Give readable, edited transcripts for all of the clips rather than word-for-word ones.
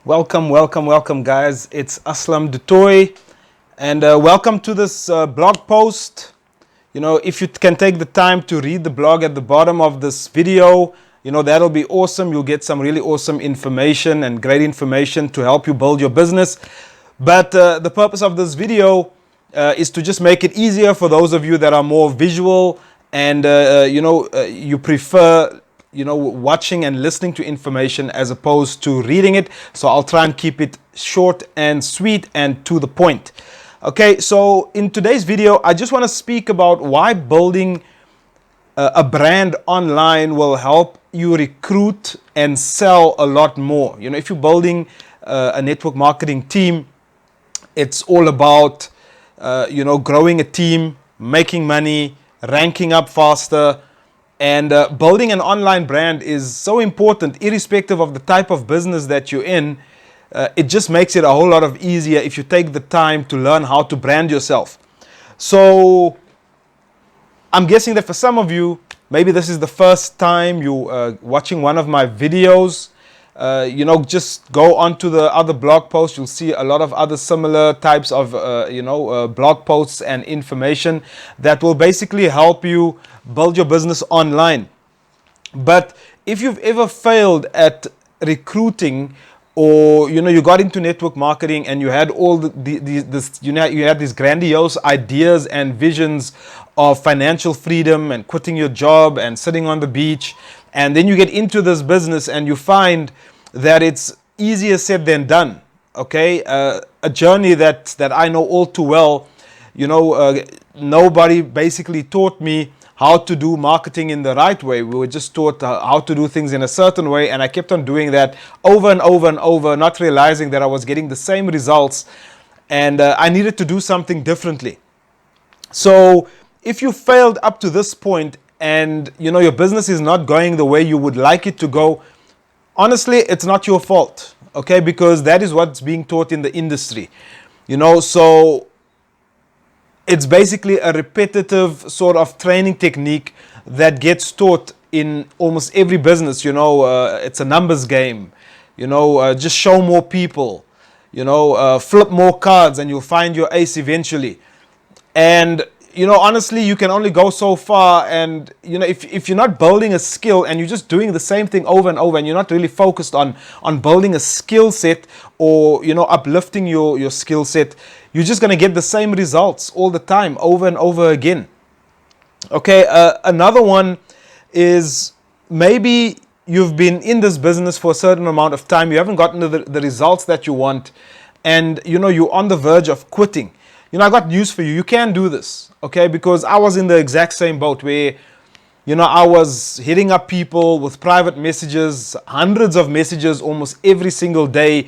Welcome, guys. It's Aslam Du Toit, and welcome to this blog post. If you can take the time to read the blog at the bottom of this video, that'll be awesome. You'll get some really awesome information and great information to help you build your business. But the purpose of this video is to just make it easier for those of you that are more visual and you prefer watching and listening to information as opposed to reading it. So I'll try and keep it short and sweet and to the point. Okay, so in today's video, I just want to speak about why building a brand online will help you recruit and sell a lot more. If you're building a network marketing team, it's all about, growing a team, making money, ranking up faster. And building an online brand is so important, irrespective of the type of business that you're in. It just makes it a whole lot easier if you take the time to learn how to brand yourself. So I'm guessing that for some of you, maybe this is the first time you watching one of my videos. Just go onto the other blog posts. You'll see a lot of other similar types of, blog posts and information that will basically help you build your business online. But if you've ever failed at recruiting, or you got into network marketing and you had all you had these grandiose ideas and visions of financial freedom and quitting your job and sitting on the beach, and then you get into this business and you find that it's easier said than done. Okay, a journey that I know all too well. Nobody basically taught me how to do marketing in the right way. We were just taught how to do things in a certain way, and I kept on doing that over and over and over, not realizing that I was getting the same results, and I needed to do something differently. So if you failed up to this point and your business is not going the way you would like it to go, honestly, it's not your fault, okay? Because that is what's being taught in the industry, so it's basically a repetitive sort of training technique that gets taught in almost every business. It's a numbers game. Just show more people. Flip more cards and you'll find your ace eventually. And honestly, you can only go so far. And if you're not building a skill and you're just doing the same thing over and over, and you're not really focused on building a skill set or uplifting your skill set, you're just going to get the same results all the time, over and over again. Okay, another one is maybe you've been in this business for a certain amount of time, you haven't gotten the results that you want, and you're on the verge of quitting. I got news for you. You can do this, okay? Because I was in the exact same boat where, I was hitting up people with private messages, hundreds of messages almost every single day,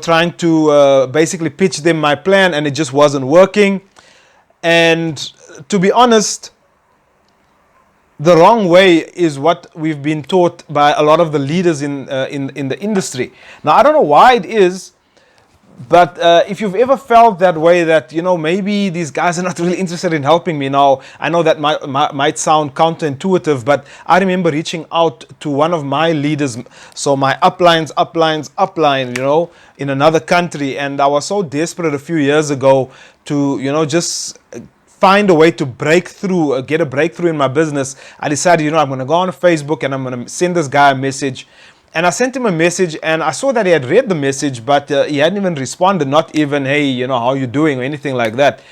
trying to basically pitch them my plan, and it just wasn't working. And to be honest, the wrong way is what we've been taught by a lot of the leaders in the industry. Now, I don't know why it is, but if you've ever felt that way, that maybe these guys are not really interested in helping me. Now, I know that might sound counterintuitive, but I remember reaching out to one of my leaders, so my upline, in another country, and I was so desperate a few years ago to just find a way to break through, get a breakthrough in my business. I decided, I'm going to go on Facebook and I'm going to send this guy a message. And I sent him a message, and I saw that he had read the message, but he hadn't even responded, not even, hey, how you doing, or anything like that.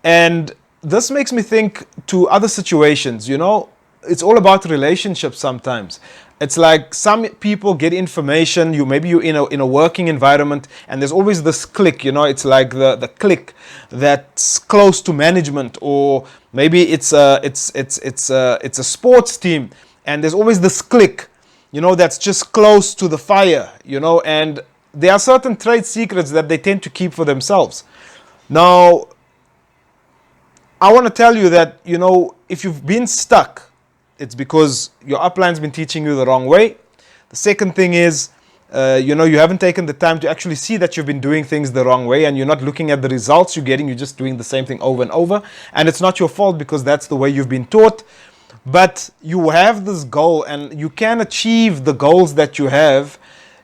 And this makes me think to other situations. It's all about relationships sometimes. It's like some people get information, maybe you're in a working environment, and there's always this clique, it's like the clique that's close to management, or maybe it's a sports team, and there's always this clique that's just close to the fire, and there are certain trade secrets that they tend to keep for themselves. Now, I want to tell you that, if you've been stuck, it's because your upline's been teaching you the wrong way. The second thing is, you haven't taken the time to actually see that you've been doing things the wrong way, and you're not looking at the results you're getting. You're just doing the same thing over and over. And it's not your fault, because that's the way you've been taught. But you have this goal, and you can achieve the goals that you have,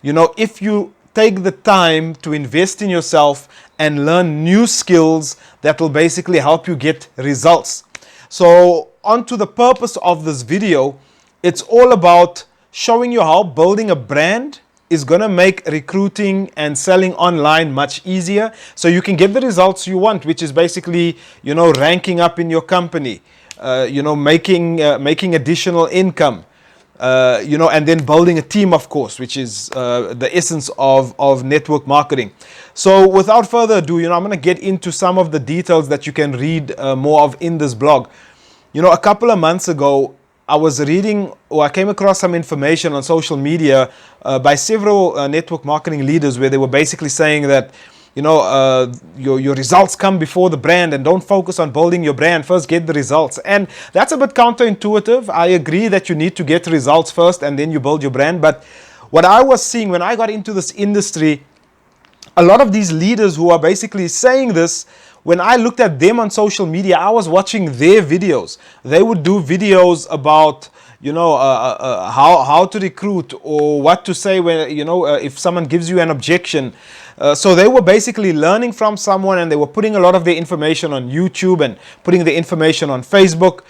if you take the time to invest in yourself and learn new skills that will basically help you get results. So on to the purpose of this video, it's all about showing you how building a brand is going to make recruiting and selling online much easier, so you can get the results you want, which is basically, ranking up in your company, making additional income, and then building a team, of course, which is the essence of network marketing. So without further ado, I'm going to get into some of the details that you can read more of in this blog. A couple of months ago, I came across some information on social media by several network marketing leaders, where they were basically saying that, your results come before the brand, and don't focus on building your brand. First, get the results. And that's a bit counterintuitive. I agree that you need to get results first and then you build your brand. But what I was seeing when I got into this industry, a lot of these leaders who are basically saying this, when I looked at them on social media, I was watching their videos. They would do videos about, how to recruit, or what to say when, if someone gives you an objection. So they were basically learning from someone, and they were putting a lot of their information on YouTube and putting the information on Facebook.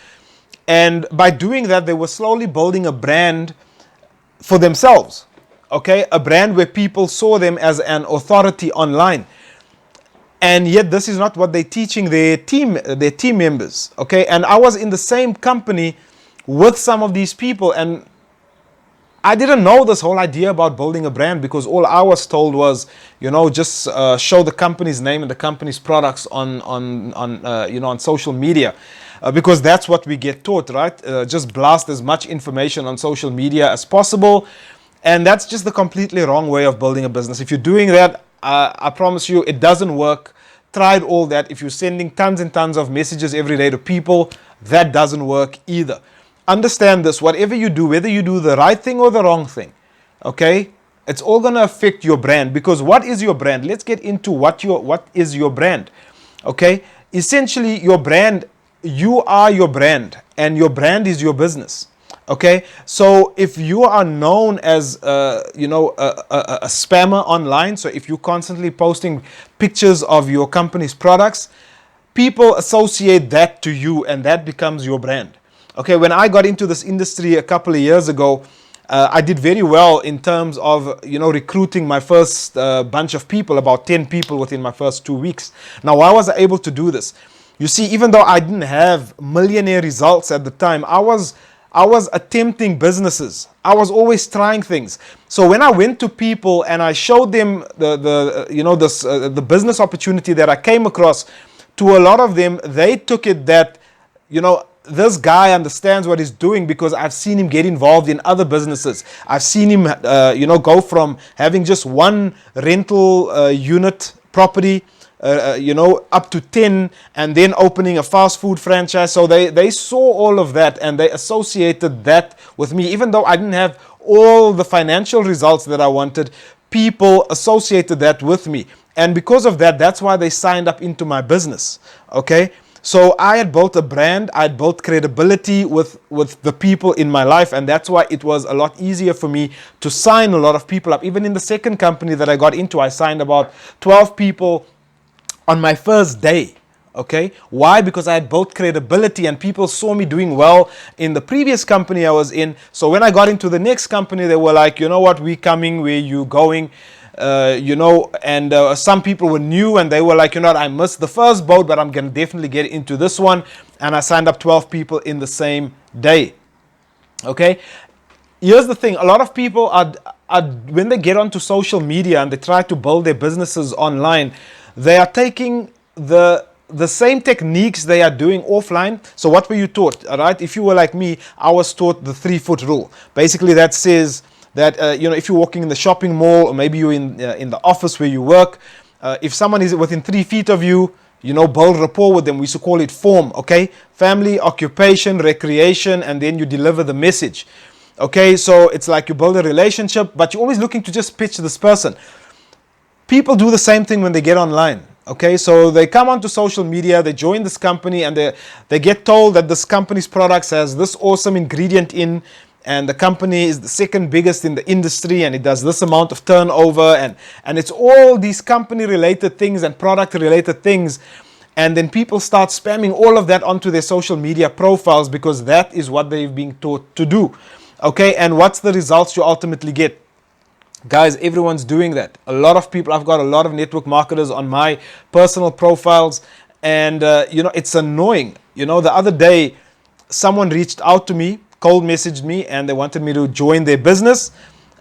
And by doing that, they were slowly building a brand for themselves. Okay, a brand where people saw them as an authority online. And yet this is not what they're teaching their team members. Okay, and I was in the same company with some of these people, and I didn't know this whole idea about building a brand, because all I was told was, just show the company's name and the company's products on social media, because that's what we get taught, right? Just blast as much information on social media as possible, and that's just the completely wrong way of building a business. If you're doing that, I promise you, it doesn't work. Tried all that. If you're sending tons and tons of messages every day to people, that doesn't work either. Understand this: whatever you do, whether you do the right thing or the wrong thing, okay, it's all going to affect your brand. Because what is your brand? Let's get into what is your brand. Okay, essentially your brand, you are your brand, and your brand is your business. Okay, so if you are known as a spammer online, so if you're constantly posting pictures of your company's products, people associate that to you, and that becomes your brand. Okay, when I got into this industry a couple of years ago, I did very well in terms of recruiting my first bunch of people, about 10 people within my first 2 weeks. Now, why was I able to do this? You see, even though I didn't have millionaire results at the time, I was attempting businesses. I was always trying things. So when I went to people and I showed them the business opportunity that I came across, to a lot of them, they took it that, this guy understands what he's doing, because I've seen him get involved in other businesses. I've seen him, go from having just one rental unit property, up to 10, and then opening a fast food franchise. So they saw all of that, and they associated that with me. Even though I didn't have all the financial results that I wanted, people associated that with me. And because of that, that's why they signed up into my business. Okay, so I had built a brand, I had built credibility with the people in my life, and that's why it was a lot easier for me to sign a lot of people up. Even in the second company that I got into, I signed about 12 people on my first day. Okay, why? Because I had built credibility, and people saw me doing well in the previous company I was in. So when I got into the next company, they were like, you know what, we're coming, where you going? Some people were new, and they were like, I missed the first boat, but I'm going to definitely get into this one. And I signed up 12 people in the same day. Okay, here's the thing: a lot of people are when they get onto social media and they try to build their businesses online, they are taking the same techniques they are doing offline. So what were you taught? All right, if you were like me, I was taught the 3-foot rule. Basically, that says that if you're walking in the shopping mall, or maybe you're in the office where you work, if someone is within 3 feet of you, build rapport with them. We used to call it form. Okay, family, occupation, recreation, and then you deliver the message. Okay, so it's like you build a relationship, but you're always looking to just pitch this person. People do the same thing when they get online. Okay, so they come onto social media, they join this company, and they get told that this company's products has this awesome ingredient in, and the company is the second biggest in the industry, and it does this amount of turnover, and it's all these company related things and product related things. And then people start spamming all of that onto their social media profiles because that is what they've been taught to do. Okay, and what's the results you ultimately get? Guys, everyone's doing that. A lot of people, I've got a lot of network marketers on my personal profiles, and it's annoying. The other day, someone reached out to me, cold messaged me, and they wanted me to join their business.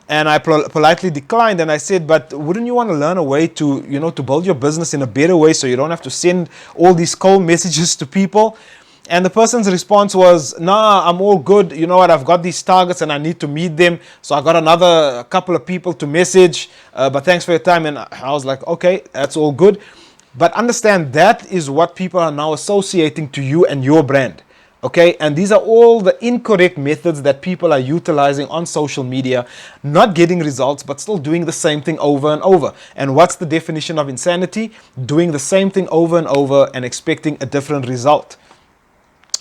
And I politely declined, and I said, but wouldn't you want to learn a way to, to build your business in a better way so you don't have to send all these cold messages to people? And the person's response was, nah, I'm all good. You know what? I've got these targets and I need to meet them. So I got another couple of people to message, but thanks for your time. And I was like, okay, that's all good. But understand that is what people are now associating to you and your brand. Okay, and these are all the incorrect methods that people are utilizing on social media, not getting results, but still doing the same thing over and over. And what's the definition of insanity? Doing the same thing over and over and expecting a different result.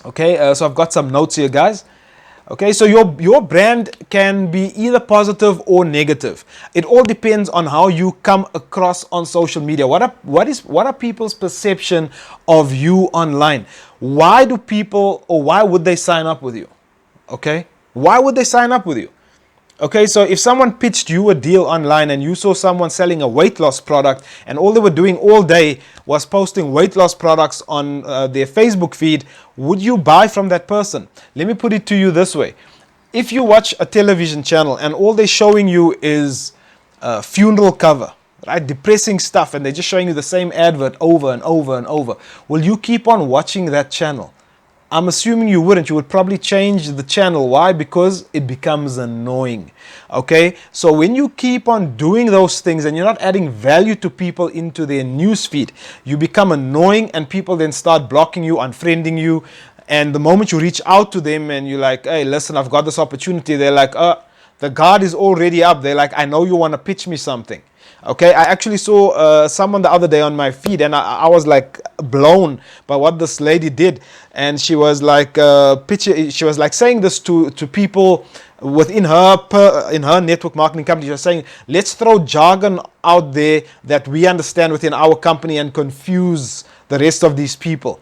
Okay, so I've got some notes here, guys. Okay, so your brand can be either positive or negative. It all depends on how you come across on social media. What are people's perception of you online? Why do people, or why would they sign up with you? Okay, why would they sign up with you? Okay, so if someone pitched you a deal online and you saw someone selling a weight loss product and all they were doing all day was posting weight loss products on their Facebook feed, would you buy from that person? Let me put it to you this way. If you watch a television channel and all they're showing you is a funeral cover, right, depressing stuff, and they're just showing you the same advert over and over and over, will you keep on watching that channel? I'm assuming you wouldn't. You would probably change the channel. Why? Because it becomes annoying. Okay? So when you keep on doing those things and you're not adding value to people into their newsfeed, you become annoying and people then start blocking you, unfriending you. And the moment you reach out to them and you're like, hey, listen, I've got this opportunity, they're like, the guard is already up. They're like, I know you want to pitch me something. Okay, I actually saw someone the other day on my feed, and I was like blown by what this lady did. And she was like she was like saying this to people within her network marketing company. She was saying, let's throw jargon out there that we understand within our company and confuse the rest of these people.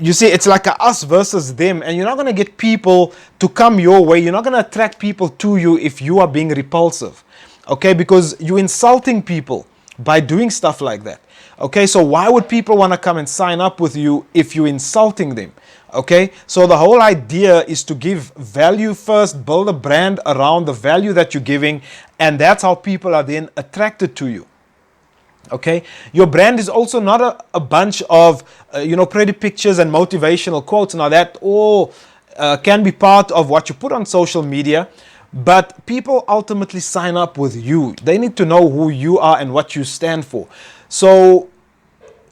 You see, it's like a us versus them, and you're not going to get people to come your way. You're not going to attract people to you if you are being repulsive. Okay, because you're insulting people by doing stuff like that. Okay, so why would people want to come and sign up with you if you're insulting them? Okay, so the whole idea is to give value first, build a brand around the value that you're giving, and that's how people are then attracted to you. Okay, your brand is also not a bunch of pretty pictures and motivational quotes. Now that all can be part of what you put on social media, but people ultimately sign up with you. They need to know who you are and what you stand for. So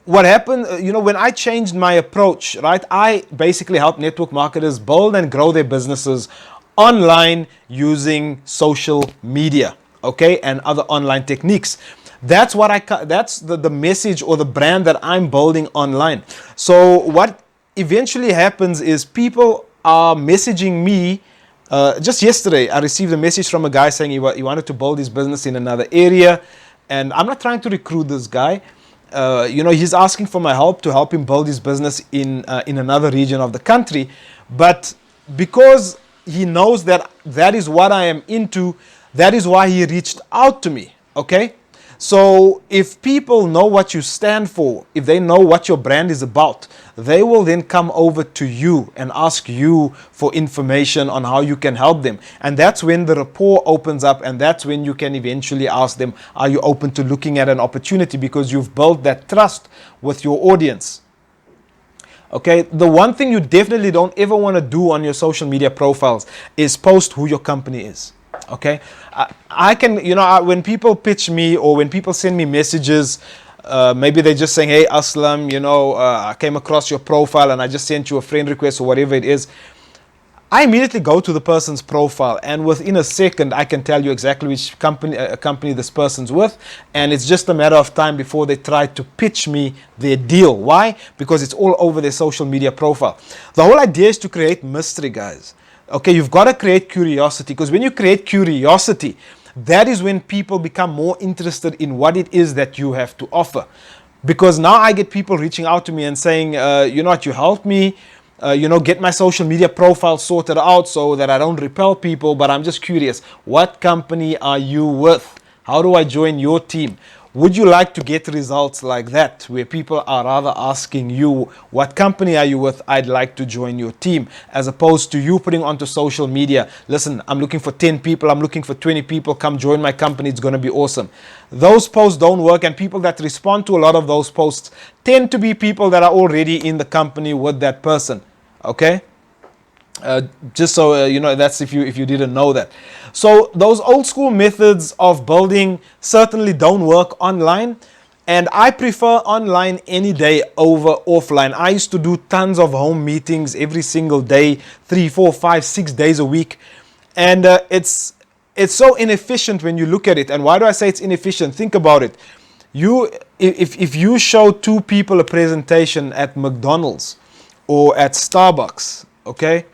what happened, when I changed my approach, right, I basically help network marketers build and grow their businesses online using social media, okay, and other online techniques. That's that's the message or the brand that I'm building online. So what eventually happens is people are messaging me. Just yesterday, I received a message from a guy saying he wanted to build his business in another area. And I'm not trying to recruit this guy. He's asking for my help to help him build his business in another region of the country. But because he knows that that is what I am into, that is why he reached out to me. Okay? So if people know what you stand for, if they know what your brand is about, they will then come over to you and ask you for information on how you can help them. And that's when the rapport opens up, and that's when you can eventually ask them, are you open to looking at an opportunity, because you've built that trust with your audience. Okay, the one thing you definitely don't ever want to do on your social media profiles is post who your company is. Okay, I can, when people pitch me or when people send me messages, maybe they're just saying, hey, Aslam, I came across your profile and I just sent you a friend request or whatever it is. I immediately go to the person's profile, and within a second, I can tell you exactly which company this person's with. And it's just a matter of time before they try to pitch me their deal. Why? Because it's all over their social media profile. The whole idea is to create mystery, guys. Okay, you've got to create curiosity, because when you create curiosity, that is when people become more interested in what it is that you have to offer. Because now I get people reaching out to me and saying, you know what, you helped me, get my social media profile sorted out so that I don't repel people, but I'm just curious, what company are you with? How do I join your team? Would you like to get results like that, where people are rather asking you, what company are you with? I'd like to join your team, as opposed to you putting onto social media, listen, I'm looking for 10 people, I'm looking for 20 people, come join my company, it's going to be awesome. Those posts don't work, and people that respond to a lot of those posts tend to be people that are already in the company with that person. Okay? Just so that's if you didn't know that. So those old school methods of building certainly don't work online, and I prefer online any day over offline. I used to do tons of home meetings every single day, 3, 4, 5, 6 days a week, and it's so inefficient when you look at it. And why do I say it's inefficient? Think about it. If you show 2 people a presentation at McDonald's or at Starbucks, okay,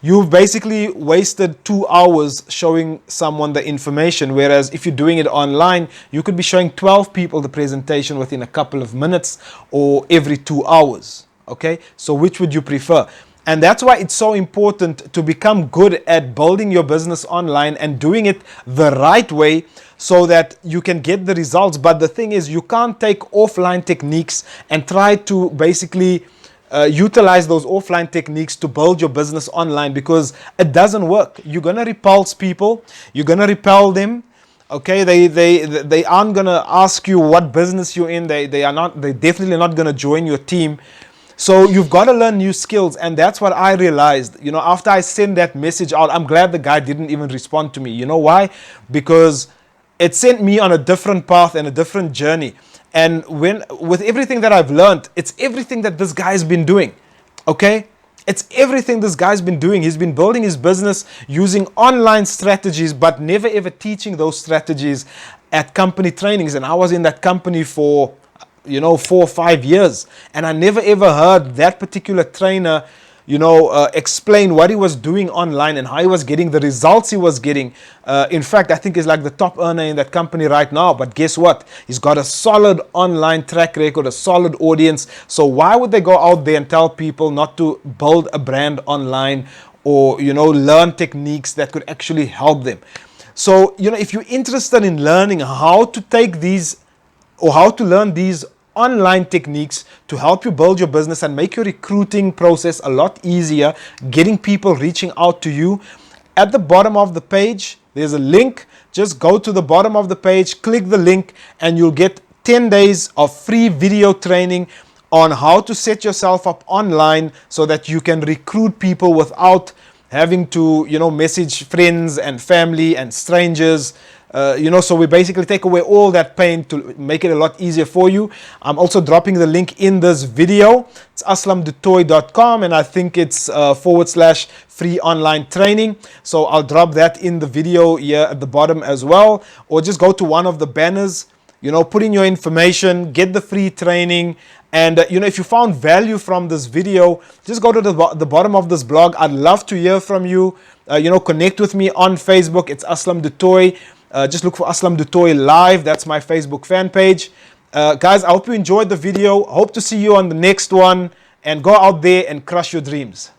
you've basically wasted 2 hours showing someone the information. Whereas if you're doing it online, you could be showing 12 people the presentation within a couple of minutes or every 2 hours. Okay, so which would you prefer? And that's why it's so important to become good at building your business online and doing it the right way, so that you can get the results. But the thing is, you can't take offline techniques and try to basically utilize those offline techniques to build your business online, because it doesn't work. You're going to repulse people. You're going to repel them. Okay, they aren't going to ask you what business you're in. They're definitely not going to join your team. So you've got to learn new skills, and that's what I realized. After I sent that message out, I'm glad the guy didn't even respond to me. You know why? Because it sent me on a different path and a different journey. And with everything that I've learned, it's everything that this guy's been doing. Okay? It's everything this guy's been doing. He's been building his business using online strategies, but never ever teaching those strategies at company trainings. And I was in that company for 4 or 5 years, and I never ever heard that particular trainer explain what he was doing online and how he was getting the results he was getting. In fact, I think he's like the top earner in that company right now. But guess what? He's got a solid online track record, a solid audience. So why would they go out there and tell people not to build a brand online, or learn techniques that could actually help them? So if you're interested in learning how to take these, or how to learn these online techniques to help you build your business and make your recruiting process a lot easier, getting people reaching out to you, at the bottom of the page there's a link. Just go to the bottom of the page, click the link, and you'll get 10 days of free video training on how to set yourself up online so that you can recruit people without having to message friends and family and strangers. So we basically take away all that pain to make it a lot easier for you. I'm also dropping the link in this video. It's aslamdutoit.com, and I think it's /free online training. So I'll drop that in the video here at the bottom as well. Or just go to one of the banners, put in your information, get the free training. And if you found value from this video, just go to the bottom of this blog. I'd love to hear from you. Connect with me on Facebook. It's Aslam Du Toit. Just look for Aslam Du Toit Live. That's my Facebook fan page. Guys, I hope you enjoyed the video. Hope to see you on the next one. And go out there and crush your dreams.